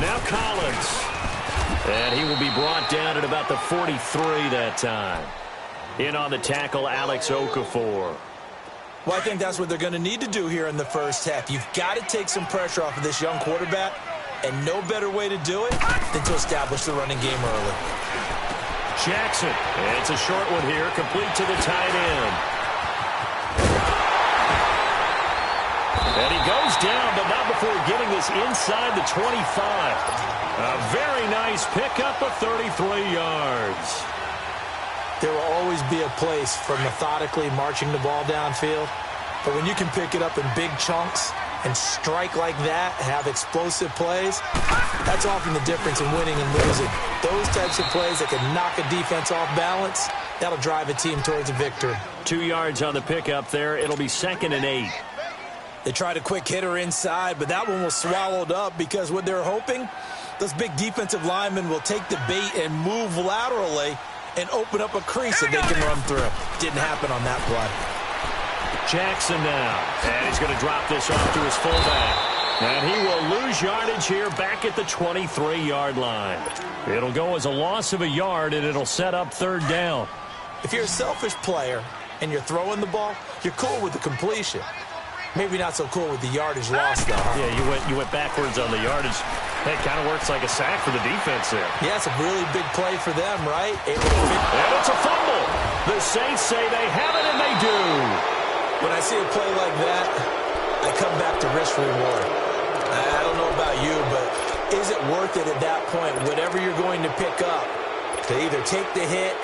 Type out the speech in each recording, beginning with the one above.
Now Collins. And he will be brought down at about the 43 that time. In on the tackle, Alex Okafor. Well, I think that's what they're going to need to do here in the first half. You've got to take some pressure off of this young quarterback, and no better way to do it than to establish the running game early. Jackson. It's a short one here, complete to the tight end. And he goes down, but not before getting this inside the 25. A very nice pickup of 33 yards. There will always be a place for methodically marching the ball downfield. But when you can pick it up in big chunks and strike like that, have explosive plays, that's often the difference in winning and losing. Those types of plays that can knock a defense off balance, that'll drive a team towards a victory. 2 yards on the pickup there. It'll be 2nd and 8. They tried a quick hitter inside, but that one was swallowed up because what they're hoping, those big defensive linemen will take the bait and move laterally and open up a crease that they can run through. Didn't happen on that play. Jackson now. And he's going to drop this off to his fullback. And he will lose yardage here back at the 23-yard line. It'll go as a loss of a yard, and it'll set up 3rd down. If you're a selfish player and you're throwing the ball, you're cool with the completion. Maybe not so cool with the yardage loss, though. Huh? Yeah, you went backwards on the yardage. That kind of works like a sack for the defense there. Yeah, it's a really big play for them, right? And it's a fumble. The Saints say they have it, and they do. When I see a play like that, I come back to risk reward. I don't know about you, but is it worth it at that point, whatever you're going to pick up, to either take the hit,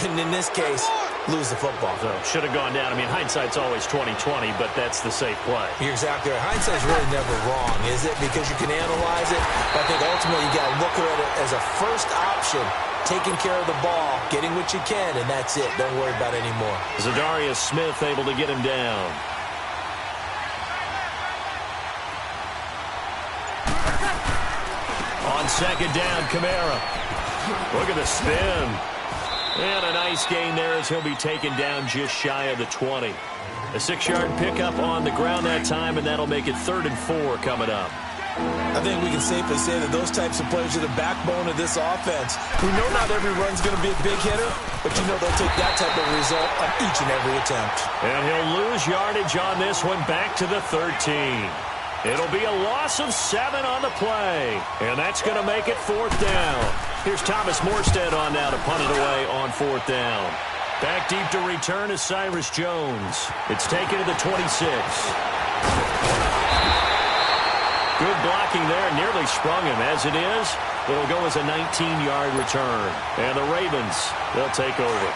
and in this case, lose the football? So should have gone down. I mean, hindsight's always 20/20, but that's the safe play. You're exactly right. Hindsight's really never wrong, is it? Because you can analyze it. But I think ultimately you got to look at it as a first option, taking care of the ball, getting what you can, and that's it. Don't worry about it anymore. Zadarius Smith able to get him down. On 2nd down, Kamara. Look at the spin. And a nice gain there as he'll be taken down just shy of the 20. A 6-yard pickup on the ground that time, and that'll make it 3rd and 4 coming up. I think we can safely say that those types of plays are the backbone of this offense. We know not every run's going to be a big hitter, but you know they'll take that type of result on each and every attempt. And he'll lose yardage on this one back to the 13. It'll be a loss of 7 on the play, and that's going to make it 4th down. Here's Thomas Morstead on now to punt it away on 4th down. Back deep to return is Cyrus Jones. It's taken to the 26. Good blocking there, nearly sprung him. As it is, it'll go as a 19-yard return. And the Ravens, they'll take over.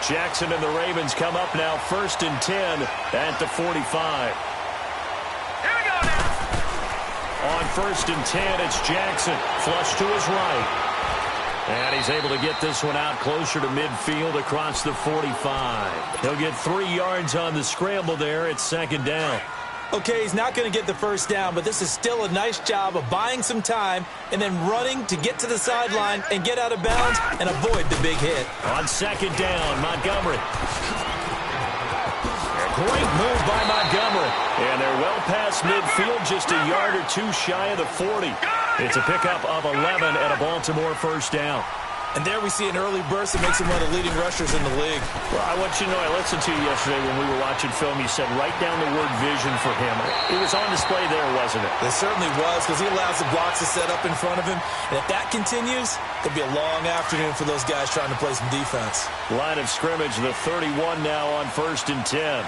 Jackson and the Ravens come up now 1st and 10 at the 45. On 1st and 10, it's Jackson. Flush to his right. And he's able to get this one out closer to midfield across the 45. He'll get 3 yards on the scramble there. It's 2nd down. Okay, he's not going to get the first down, but this is still a nice job of buying some time and then running to get to the sideline and get out of bounds and avoid the big hit. On 2nd down, Montgomery. Great move by Montgomery. And they're well past midfield, just a yard or 2 shy of the 40. It's a pickup of 11 at a Baltimore 1st down. And there we see an early burst that makes him one of the leading rushers in the league. Well, I want you to know, I listened to you yesterday when we were watching film. You said write down the word vision for him. It was on display there, wasn't it? It certainly was, because he allows the blocks to set up in front of him. And if that continues, it'll be a long afternoon for those guys trying to play some defense. Line of scrimmage, the 31 now on 1st and 10.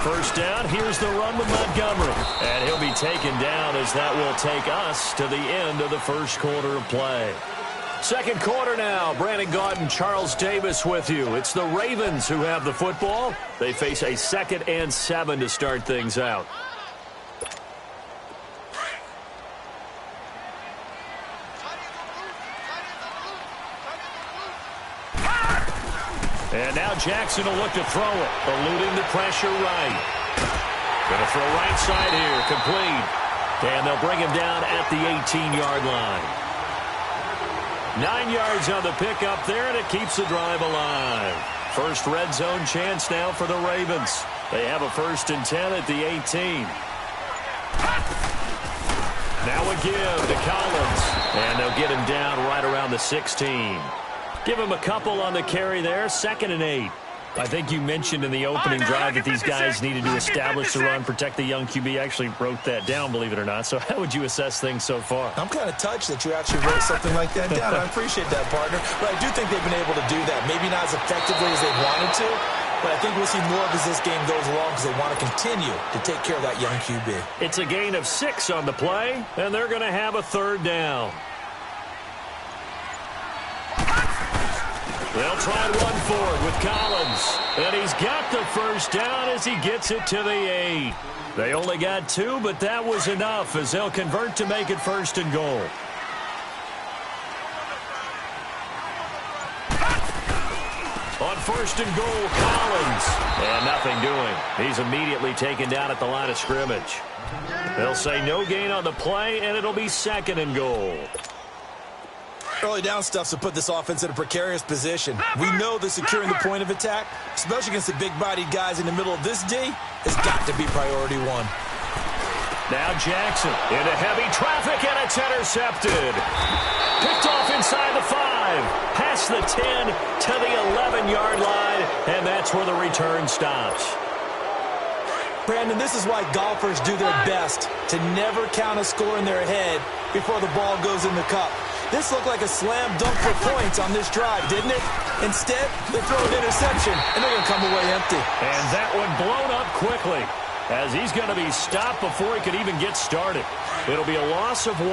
1st down, here's the run with Montgomery. And he'll be taken down as that will take us to the end of the 1st quarter of play. 2nd quarter now. Brandon Gaudin, Charles Davis with you. It's the Ravens who have the football. They face a 2nd and 7 to start things out. And now Jackson will look to throw it, eluding the pressure right. Going to throw right side here, complete. And they'll bring him down at the 18-yard line. 9 yards on the pickup there, and it keeps the drive alive. First red zone chance now for the Ravens. They have a 1st and 10 at the 18. Now a give to Collins. And they'll get him down right around the 16. Give him a couple on the carry there. 2nd and 8. I think you mentioned in the opening drive that these guys needed to establish the run, protect the young QB. I actually wrote that down, believe it or not. So how would you assess things so far? I'm kind of touched that you actually wrote something like that down. I appreciate that, partner. But I do think they've been able to do that. Maybe not as effectively as they wanted to, but I think we'll see more of as this game goes along because they want to continue to take care of that young QB. It's a gain of 6 on the play, and they're going to have a 3rd down. They'll try and run forward with Collins. And he's got the first down as he gets it to the 8. They only got 2, but that was enough as they'll convert to make it 1st and goal. On 1st and goal, Collins. And nothing doing. He's immediately taken down at the line of scrimmage. They'll say no gain on the play, and it'll be 2nd and goal. Early down stuff to put this offense in a precarious position. We know that securing the point of attack, especially against the big-bodied guys in the middle of this D, has got to be priority 1. Now Jackson into heavy traffic, and it's intercepted. Picked off inside the 5, past the 10 to the 11-yard line, and that's where the return stops. Brandon, this is why golfers do their best to never count a score in their head before the ball goes in the cup. This looked like a slam dunk for points on this drive, didn't it? Instead, they throw an interception, and they're going to come away empty. And that one blown up quickly as he's going to be stopped before he could even get started. It'll be a loss of 1,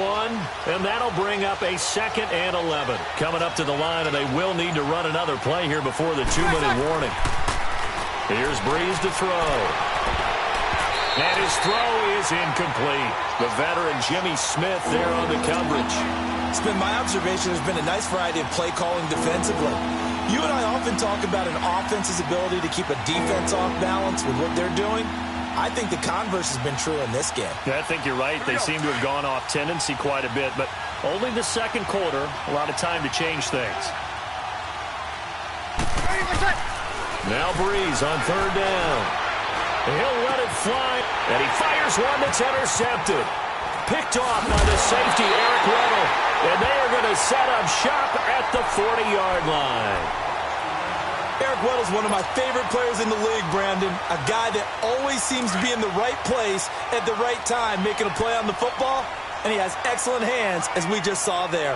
and that'll bring up a 2nd and 11. Coming up to the line, and they will need to run another play here before the 2-minute warning. Here's Breeze to throw. And his throw is incomplete. The veteran Jimmy Smith there on the coverage. It's been my observation there's been a nice variety of play calling defensively. You and I often talk about an offense's ability to keep a defense off balance with what they're doing. I think the converse has been true in this game. I think you're right. They seem to have gone off tendency quite a bit, but only the 2nd quarter, a lot of time to change things. Now Breeze on 3rd down. He'll let it fly, and he fires one that's intercepted. Picked off by the safety, Eric Weddle. And they are going to set up shop at the 40-yard line. Eric Weddle's one of my favorite players in the league, Brandon. A guy that always seems to be in the right place at the right time, making a play on the football. And he has excellent hands, as we just saw there.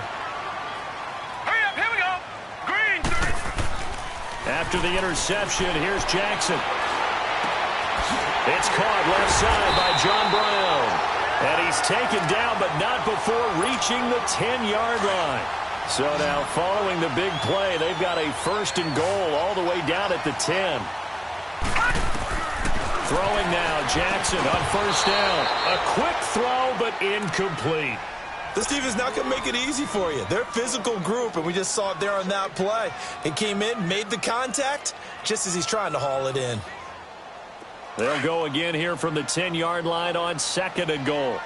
Hurry up, here we go. Green. After the interception, here's Jackson. It's caught left side by John Brown. And he's taken down, but not before reaching the 10-yard line. So now, following the big play, they've got a 1st and goal all the way down at the 10. Throwing now, Jackson on 1st down. A quick throw, but incomplete. This defense is not going to make it easy for you. They're a physical group, and we just saw it there on that play. He came in, made the contact, just as he's trying to haul it in. They'll go again here from the 10-yard line on 2nd and goal.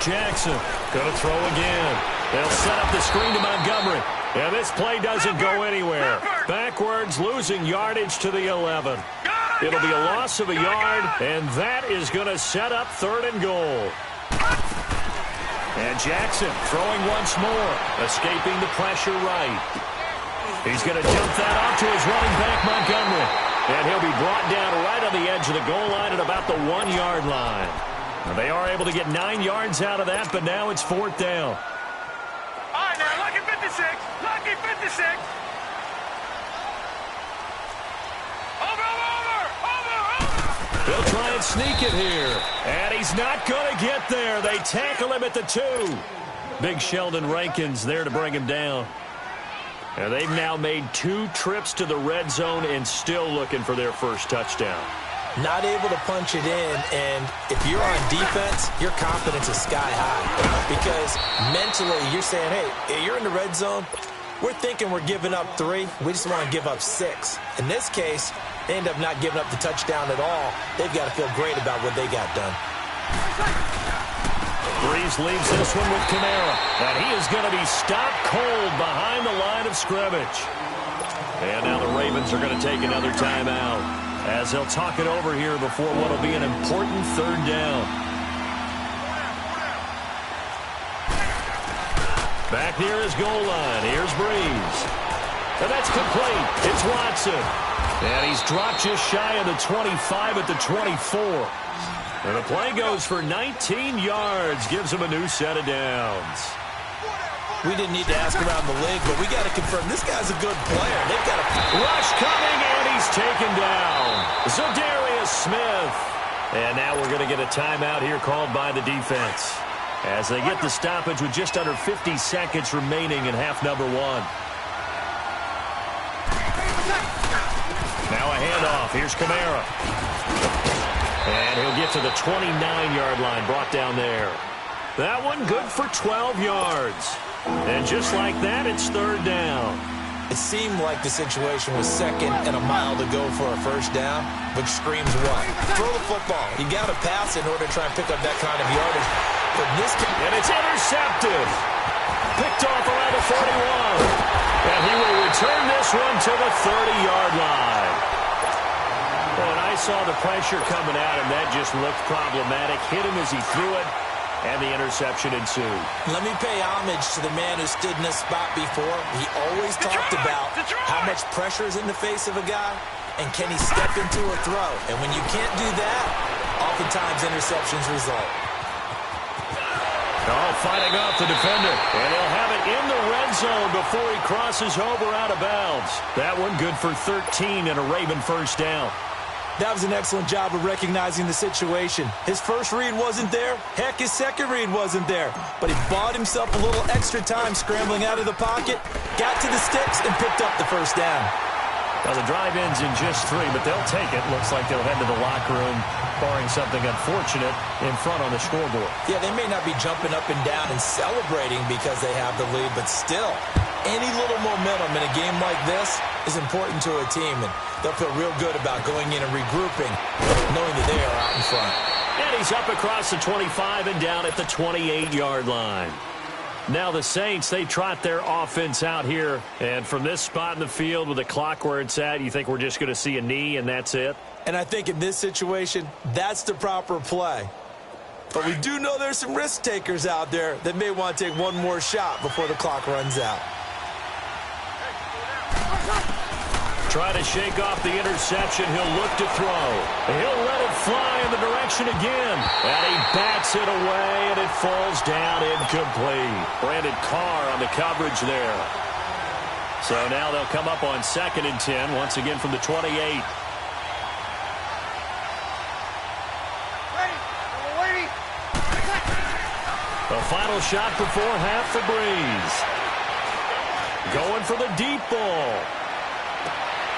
Jackson going to throw again. They'll set up the screen to Montgomery. And this play doesn't go anywhere. Backwards, losing yardage to the 11. It'll be a loss of a yard, and that is going to set up 3rd and goal. And Jackson throwing once more, escaping the pressure right. He's going to dump that off to his running back, Montgomery. And he'll be brought down right on the edge of the goal line at about the 1-yard line. And they are able to get 9 yards out of that, but now it's 4th down. All right, now, lucky 56. Lucky 56. Over. They'll try and sneak it here. And he's not going to get there. They tackle him at the 2. Big Sheldon Rankins there to bring him down. And they've now made 2 trips to the red zone and still looking for their first touchdown. Not able to punch it in, and if you're on defense, your confidence is sky high. Because mentally, you're saying, hey, you're in the red zone. We're thinking we're giving up 3. We just want to give up 6. In this case, they end up not giving up the touchdown at all. They've got to feel great about what they got done. Breeze leaves this one with Kamara, and he is going to be stopped cold behind the line of scrimmage. And now the Ravens are going to take another timeout. as they'll talk it over here before what will be an important third down. Back near his goal line. Here's Breeze. And that's complete. It's Watson. And he's dropped just shy of the 25 at the 24. And the play goes for 19 yards. Gives him a new set of downs. We didn't need to ask around the league, but we got to confirm this guy's a good player. They've got a rush coming, and he's taken down. Za'Darius Smith. And now we're going to get a timeout here called by the defense as they get the stoppage with just under 50 seconds remaining in half number one. Now a handoff. Here's Kamara. And he'll get to the 29-yard line, brought down there. That one good for 12 yards. And just like that, it's third down. It seemed like the situation was second and a mile to go for a first down, but screams what? Throw the football. You got to pass in order to try and pick up that kind of yardage. But this and it's intercepted. Picked off around the 41. And he will return this one to the 30-yard line. Well, and I saw the pressure coming at him. That just looked problematic. Hit him as he threw it. And the interception ensued. Let me pay homage to the man who stood in this spot before. He always talked about how much pressure is in the face of a guy, and can he step into a throw. And when you can't do that, oftentimes interceptions result. Oh, fighting off the defender. And he'll have it in the red zone before he crosses over out of bounds. That one good for 13 and a Raven first down. That was an excellent job of recognizing the situation. His first read wasn't there. Heck, his second read wasn't there. But he bought himself a little extra time scrambling out of the pocket, got to the sticks, and picked up the first down. Now the drive ends in just 3, but they'll take it. Looks like they'll head to the locker room, barring something unfortunate in front on the scoreboard. Yeah, they may not be jumping up and down and celebrating because they have the lead, but still, any little momentum in a game like this is important to a team, and they'll feel real good about going in and regrouping, knowing that they are out in front. And he's up across the 25 and down at the 28-yard line. Now the Saints, they trot their offense out here, and from this spot in the field with the clock where it's at, you think we're just going to see a knee and that's it? And I think in this situation, that's the proper play. But we do know there's some risk takers out there that may want to take one more shot before the clock runs out. Try to shake off the interception. He'll look to throw. He'll let it fly in the direction again. And he bats it away, and it falls down incomplete. Brandon Carr on the coverage there. So now they'll come up on 2nd and 10, once again from the 28. The final shot before half for Breeze. Going for the deep ball.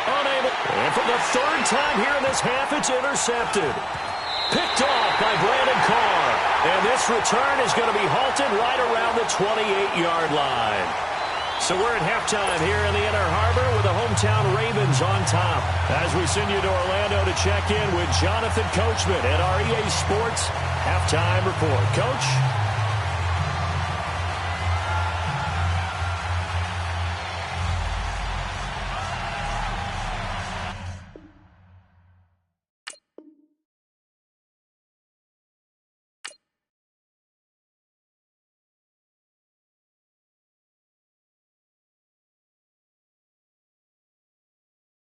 Unable. And for the third time here in this half, it's intercepted. Picked off by Brandon Carr. And this return is going to be halted right around the 28-yard line. So we're at halftime here in the Inner Harbor with the hometown Ravens on top. As we send you to Orlando to check in with Jonathan Coachman at our EA Sports Halftime Report. Coach?